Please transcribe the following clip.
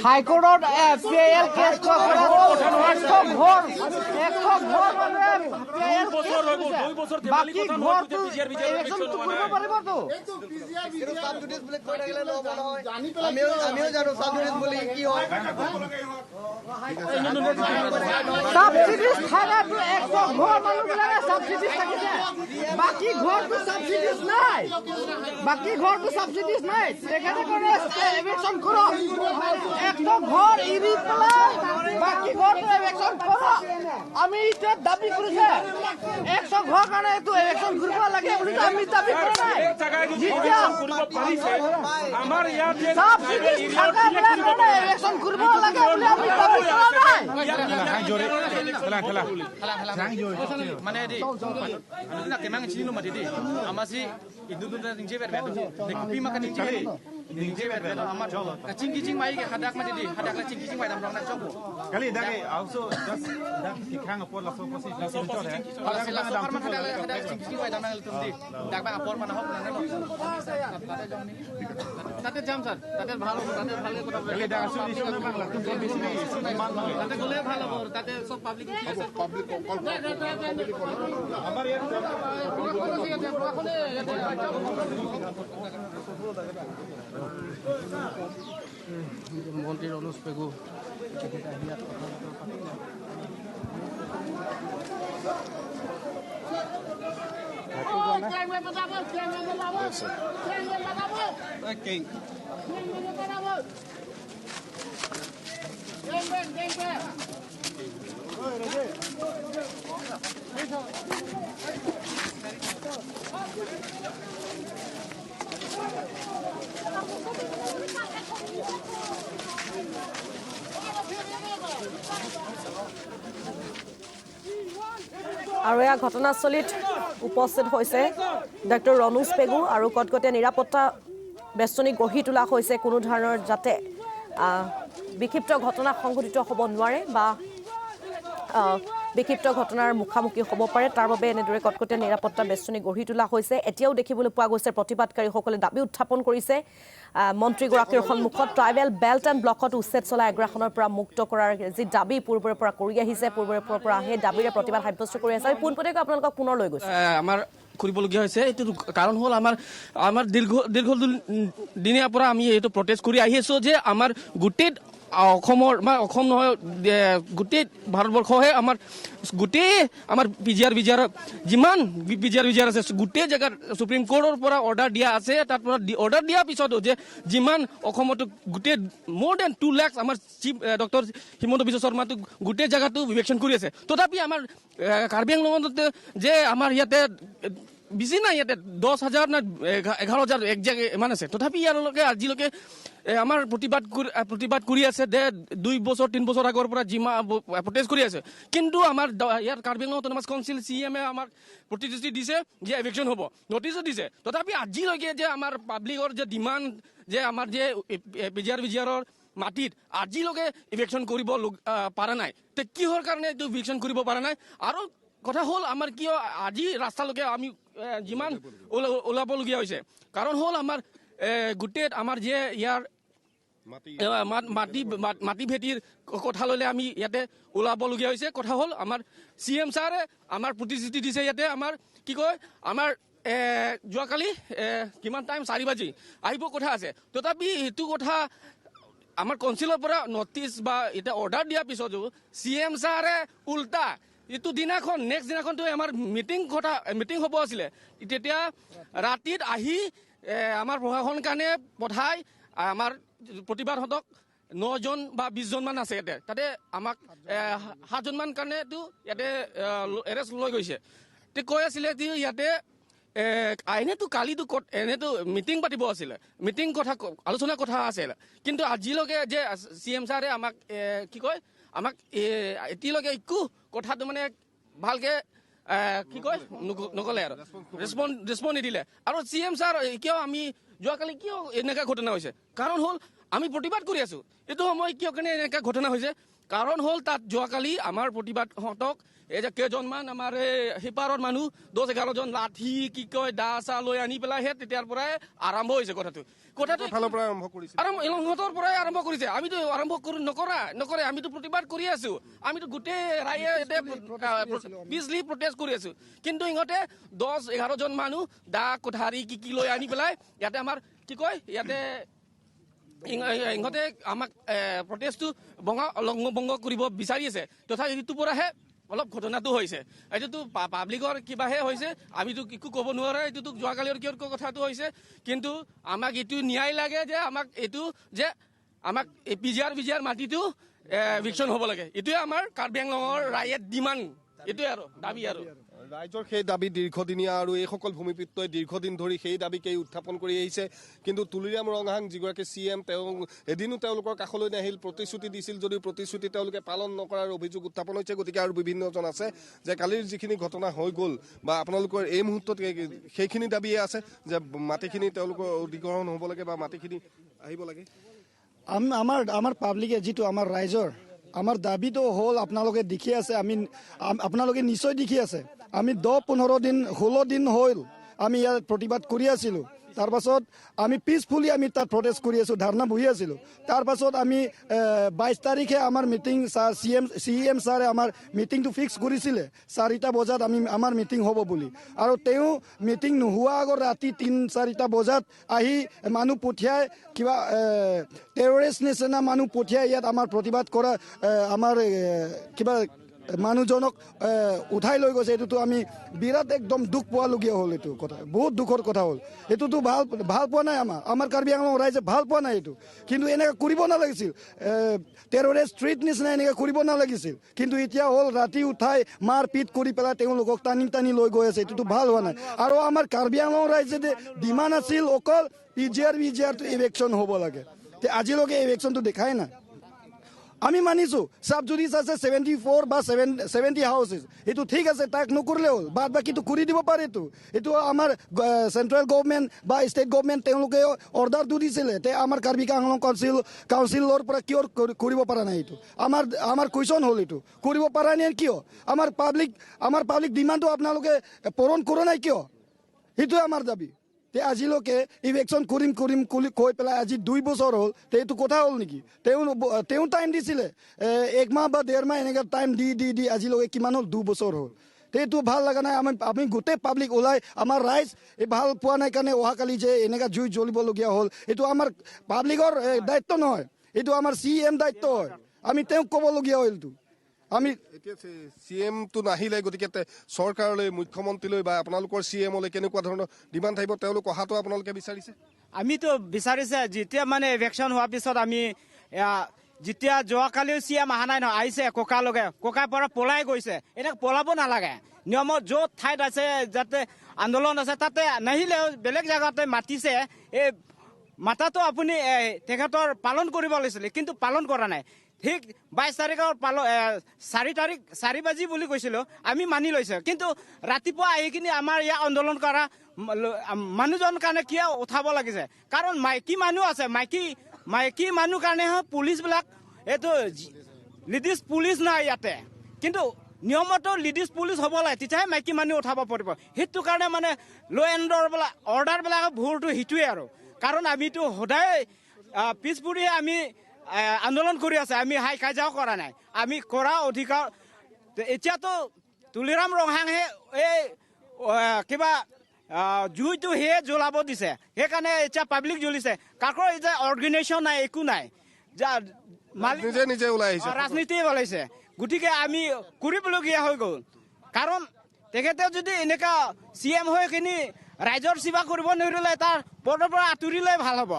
হাইকোৰ্টত PIL cash বাকি ঘৰটো ইলেকশ্যনটো কৰিব পাৰিবতো আমিও জানো সাবজুডিস বলি কি হয় সাবসিডিজ থাকাটো 100 ঘৰ মানুহবিলাকে সাবসিডিজ থাকিছে বাকি ঘৰটো সাবসিডিজ নাই সেখানে করে ইলেকশন করো 100 ঘর ইরি পেলাই বাকি ঘরটো ইলেকশন করো আমি এটা দাবি করেছে 100 ঘর কারণে তো ইলেকশন ঘুরব লাগে বলি আমি দাবি করে নাই আমার ইয়াত যে সাবসিডিজ থাকা কারণে ইলেকশন ঘুরব লাগে বলি আমি দাবি করে নাই মানে di anu nak kemang sini nomor di amasi itu tu dah tinggi berber tapi makan tinggi berber amar kacing kicing mai ke hadak mah di hadak kacing kicing mai dalam nak coba kali dah ke also just dah kikang apor langsung posisi langsung cor ya langsung apor mah hadak kacing kicing mai dalam nak di dak bang apor mana hok nana tadi jam sar tadi ভালো কথা kali dah asu di sana bang langsung di sini man bang tadi gole ভালো tadi সব public আমার ইয়াত মন্ত্রী রনোজ পেগু আৰু এই ঘটনাস্থলীত উপস্থিত হৈছে ডক্টৰ ৰনোজ পেগু আৰু কটকটীয়া নিৰাপত্তা বেষ্টনী গঢ়ি তোলা হৈছে কোনো ধৰণৰ যাতে বিক্ষিপ্ত ঘটনা সংঘটিত হ'ব নোৱাৰে বা বিক্ষিপ্ত ঘটনাৰ মুখামুখি হ'ব পাৰে তাৰ বাবে এনেদৰে কটকটীয়া নিৰাপত্তা বেষ্টনী গঢ়ি তোলা হৈছে এতিয়াও দেখিবলৈ পোৱা গৈছে প্ৰতিবাদকাৰীসকলে দাবী উত্থাপন কৰিছে মন্ত্ৰীগৰাকীৰ সন্মুখত ট্ৰাইবেল বেল্ট এণ্ড ব্লকত উচ্ছেদ চলা আগ্ৰাসনৰ পৰা মুক্ত কৰাৰ যি দাবী পূৰ্বৰে পৰা কৰি আহিছে পূৰ্বৰে পৰা সেই দাবীৰে প্ৰতিবাদ সাব্যস্ত কৰি আছে পোনপটীয়াকৈ আপোনালোকক পুনৰ লৈ গৈছে আমাৰ কৰিবলগীয়া হৈছে এইটো কাৰণ হ'ল আমাৰ দীৰ্ঘ দিনীয়া পৰা আমি এইটো প্ৰটেষ্ট কৰি আহি আছো যে আমাৰ গোটেই অসমৰ বা অসম নহয় গোটেই ভাৰতবৰ্ষহে গোটেই আমাৰ পিজিআৰ যিমান পিজিআৰ আছে গোটেই জেগাত সুপ্ৰিম কোৰ্টৰ পৰা অৰ্ডাৰ দিয়া আছে তাৰ পৰা অৰ্ডাৰ দিয়াৰ পিছতো যে যিমান অসমতো গোটেই মোৰ দেন 2 লাখ আমাৰ চিফ ডক্টৰ হিমন্ত বিশ্ব শৰ্মাটো গোটেই জেগাটো ইলেকশ্যন কৰি আছে তথাপি আমাৰ কাৰ্বি আংলঙত যে আমাৰ ইয়াতে বেছি নাই ইয়াতে 10,000 না 11,000 এক জেগা ইমান আছে তথাপি ইয়াৰলৈকে আজিলৈকে আমাৰ প্ৰতিবাদ কৰি আছে দে 2 বছৰ 3 বছৰ আগৰ পৰা জিমা প্ৰটেষ্ট কৰি আছে কিন্তু আমাৰ ইয়াৰ Karbi Anglong autonomous council CMA আমাক প্ৰতিশ্ৰুতি দিছে যে ইলেকশ্যন হ'ব নটিছো দিছে তথাপি আজিলৈকে যে আমাৰ পাব্লিকৰ যে ডিমাণ্ড যে আমাৰ যে পিজিআৰৰ মাটিত আজিলৈকে ইলেকশ্যন কৰিব পৰা নাই তে কিহৰ কাৰণে এইটো ইলেকশ্যন কৰিব পৰা নাই আৰু কথা হ'ল আমাৰ কিয় আজি ৰাস্তালৈকে আমি যিমান ওলাবলগীয়া হৈছে কাৰণ হ'ল আমাৰ গোটেই আমাৰ যে ইয়াৰ মাটি ভেটিৰ কথা ল'লে আমি ইয়াতে ওলাবলগীয়া হৈছে কথা হ'ল আমাৰ CM ছাৰে আমাৰ প্ৰতিশ্ৰুতি দিছে ইয়াতে আমাৰ কি কয় আমাৰ যোৱাকালি কিমান টাইম 4 বাজি আহিব কথা আছে তথাপি এইটো কথা আমাৰ কাউন্সিলৰ পৰা নটিচ বা এটা অৰ্ডাৰ দিয়াৰ পিছতো CM ছাৰে উল্টা এইটো দিনাখন নেক্সট দিনাখনতো আমাৰ মিটিং হ'ব আছিলে তেতিয়া ৰাতিত আহি আমাৰ প্ৰশাসন কাৰণে পঠাই আমাৰ প্ৰতিবাদহঁতক 9 জন বা 20 জন মান আছে ইয়াতে তাতে আমাক 7 জন মান কাৰণেতো ইয়াতে এৰেষ্ট লৈ গৈছে তে কৈ আছিলে যে ইয়াতে এনেতো কালিতো এনেতো মিটিং পাতিব আছিলে মিটিং কথা আলোচনা কথা আছিল কিন্তু আজিলৈকে যে CM ছাৰে আমাক কি কয় আমাক এতিয়ালৈকে একো কথাটো মানে ভালকে কি কয় নকলে আৰু ৰেছপন্ড নিদিলে আৰু CM ছাৰ কিয় আমি যোৱাকালি কিয় এনেকুৱা ঘটনা হৈছে কাৰণ হ'ল আমি প্ৰতিবাদ কৰি আছো এইটো সময় কিয় কাৰণে এনেকুৱা ঘটনা হৈছে কাৰণ হ'ল তাত যোৱাকালি আমাৰ প্ৰতিবাদহঁতক এই যে কেইজনমান আমাৰ এই সিপাৰৰ মানুহ 10-11 জন লাঠি কি কয় দা চা লৈ আনি পেলাই সেই তেতিয়াৰ পৰাই আৰম্ভ হৈছে কথাটো ফালৰ পৰা আৰম্ভ কৰিছে ইহঁতৰ পৰাই আৰম্ভ কৰিছে আমিতো আৰম্ভ নকৰে আমিতো প্ৰতিবাদ কৰি আছো আমিতো গোটেই ৰাইয়ে পিছলি প্ৰটেষ্ট কৰি আছো কিন্তু ইহঁতে 10-11 জন মানুহ দা কোঠাৰী কি লৈ আনি পেলাই ইয়াতে আমাৰ কি কয় ইয়াতে ইহঁতে আমাক প্ৰটেষ্টটো ভংগ কৰিব বিচাৰি আছে তথাপি এইটোৰ পৰাহে অলপ ঘটনাটো হৈছে এইটোতো পাব্লিকৰ কিবাহে হৈছে আমিতো একো ক'ব নোৱাৰে এইটোতো যোৱাকালিৰ কিয় কথাটো হৈছে কিন্তু আমাক এইটো ন্যায় লাগে যে আমাক এইটো যে আমাক পিজিআৰ মাটিটো এভিকশ্যন হ'ব লাগে এইটোৱে আমাৰ কাৰ্বি আংলঙৰ ৰাইজৰ ডিমাণ্ড এইটোৱে আৰু দাবী আৰু ৰাইজৰ সেই দাবী দীৰ্ঘদিনীয়া আৰু এইসকল ভূমিপুত্ৰই দীৰ্ঘদিন ধৰি সেই দাবীকেই উত্থাপন কৰি আহিছে কিন্তু তুলিৰাম ৰংহাং যিগৰাকী CM তেওঁ এদিনো তেওঁলোকৰ কাষলৈ নাহিল প্ৰতিশ্ৰুতি দিছিল যদিও প্ৰতিশ্ৰুতি তেওঁলোকে পালন নকৰাৰ অভিযোগ উত্থাপন হৈছে গতিকে আৰু বিভিন্নজন আছে যে কালিৰ যিখিনি ঘটনা হৈ গ'ল বা আপোনালোকৰ এই মুহূৰ্তত সেইখিনি দাবীয়ে আছে যে মাটিখিনি তেওঁলোকৰ অধিগ্ৰহণ হ'ব লাগে বা মাটিখিনি আহিব লাগে আমাৰ পাব্লিকে যিটো আমাৰ ৰাইজৰ আমাৰ দাবীটো হ'ল আপোনালোকে দেখি আছে আপোনালোকে নিশ্চয় দেখি আছে আমি 10-15 দিন 16 দিন হ'ল আমি ইয়াত প্ৰতিবাদ কৰি আছিলোঁ তাৰপাছত আমি পিছফুলি আমি তাত প্ৰটেষ্ট কৰি আছোঁ ধাৰণা বহি আছিলোঁ তাৰপাছত আমি 22 তাৰিখে আমাৰ মিটিং CM ছাৰে আমাৰ মিটিংটো ফিক্স কৰিছিলে 4টা বজাত আমাৰ মিটিং হ'ব বুলি আৰু তেওঁ মিটিং নোহোৱা আগত ৰাতি 3-4টা বজাত আহি মানুহ পঠিয়াই কিবা টেৰৰিষ্ট নিচিনা মানুহ পঠিয়াই ইয়াত আমাৰ প্ৰতিবাদ কৰা আমাৰ কিবা মানুহজনক উঠাই লৈ গৈছে এইটোতো আমি বিৰাট একদম দুখ পোৱালগীয়া হ'ল এইটো কথা বহুত দুখৰ কথা হ'ল এইটোতো ভাল পোৱা নাই আমাৰ কাৰ্বি আংলং ৰাইজে ভাল পোৱা নাই এইটো কিন্তু এনেকৈ কৰিব নালাগিছিল টেৰৰিষ্ট থ্ৰেট নিচিনা এনেকৈ কৰিব নালাগিছিল কিন্তু এতিয়া হ'ল ৰাতি উঠাই মাৰ পিট কৰি পেলাই তেওঁলোকক টানি লৈ গৈ আছে এইটোতো ভাল হোৱা নাই আৰু আমাৰ কাৰ্বি আংলং ৰাইজে যে ডিমাণ্ড আছিল অকল পিজিআৰটো ইলেকশ্যন হ'ব লাগে আজিলৈকে ইলেকশ্যনটো দেখাই নাই আমি মানিছোঁ চাব জুডিচ আছে 74 বা 70 হাউচেছ এইটো ঠিক আছে তাক নকৰিলে হ'ল বাদ বাকীটো কৰি দিব পাৰে এইটো আমাৰ চেণ্ট্ৰেল গভৰ্ণমেণ্ট বা ষ্টেট গভৰ্ণমেণ্ট তেওঁলোকে অৰ্ডাৰ দিছিলে তে আমাৰ কাৰ্বি আংলং কাউন্সিলৰ পৰা কিয় কৰিব পৰা নাই এইটো আমাৰ কুৱেশ্যন হ'ল এইটো কৰিব পৰা নাই কিয় আমাৰ পাব্লিক ডিমাণ্ডটো আপোনালোকে পূৰণ কৰা নাই কিয় সেইটোৱে আমাৰ দাবী তে আজিলৈকে ইলেকশ্যন কৰিম কৈ পেলাই আজি 2 বছৰ হ'ল তে এইটো কথা হ'ল নেকি তেওঁ টাইম দিছিলে 1 মাহ বা 1.5 মাহ এনেকৈ টাইম দি আজিলৈকে কিমান হ'ল 2 বছৰ হ'ল এইটো ভাল লগা নাই আমি গোটেই পাব্লিক ওলাই আমাৰ ৰাইজ এই ভাল পোৱা নাই কাৰণে অহাকালি যে এনেকৈ জুই জ্বলিবলগীয়া হ'ল এইটো আমাৰ পাব্লিকৰ দায়িত্ব নহয় এইটো আমাৰ CM দায়িত্ব হয় আমি তেওঁক ক'বলগীয়া হ'ল এইটো আমি এতিয়া CMটো নাহিলে গতিকে চৰকাৰলৈ মুখ্যমন্ত্ৰীলৈ বা আপোনালোকৰ CMলৈ কেনেকুৱা ধৰণৰ ডিমাণ্ড থাকিব তেওঁলোক অহাটো আপোনালোকে বিচাৰিছে আমিতো বিচাৰিছে যেতিয়া মানে ইলেকশ্যন হোৱাৰ পিছত আমি যেতিয়া যোৱাকালিও CM অহা নাই নহয় আহিছে ককাৰ পৰা পলাই গৈছে এনেকৈ পলাব নালাগে নিয়মত য'ত ঠাইত আছে যাতে আন্দোলন আছে তাতে নাহিলেও বেলেগ জেগাতে মাতিছে এই মাতাটো আপুনি তেখেতৰ পালন কৰিব লাগিছিলে কিন্তু পালন কৰা নাই ঠিক 22 তাৰিখৰ 4 বাজি বুলি কৈছিলোঁ আমি মানি লৈছোঁ কিন্তু ৰাতিপুৱা আহি কিনি আমাৰ ইয়াত আন্দোলন কৰা মানুহজন কাৰণে কিয় উঠাব লাগিছে কাৰণ মাইকী মানুহ আছে মাইকী মানুহ কাৰণেহে পুলিচবিলাক এইটো লেডিজ পুলিচ নাই ইয়াতে কিন্তু নিয়মতো লেডিজ পুলিচ হ'ব লাগে তেতিয়াহে মাইকী মানুহ উঠাব পাৰিব সেইটো কাৰণে মানে ল' এণ্ড অৰ্ডাৰবিলাক ভুলটো সেইটোৱে আৰু কাৰণ আমিতো সদায় পিছপৰিয়ে আমি আন্দোলন কৰি আছে আমি হাই কাজিয়াও কৰা নাই আমি কৰা অধিকাৰ এতিয়াতো তুলিৰাম ৰংহাঙে এই কিবা জুইটো সেয়ে জ্বলাব দিছে সেইকাৰণে এতিয়া পাব্লিক জ্বলিছে কাকো এতিয়া অৰ্গেনাইজেশ্যন নাই একো নাই নিজে ওলাই আহিছে ৰাজনীতিয়ে ওলাইছে গতিকে আমি কৰিবলগীয়া হৈ গ'ল কাৰণ তেখেতে যদি এনেকুৱা CM হৈ কিনি ৰাইজৰ সেৱা কৰিব নোৱাৰিলে তাৰ পদৰ পৰা আঁতৰিলে ভাল হ'ব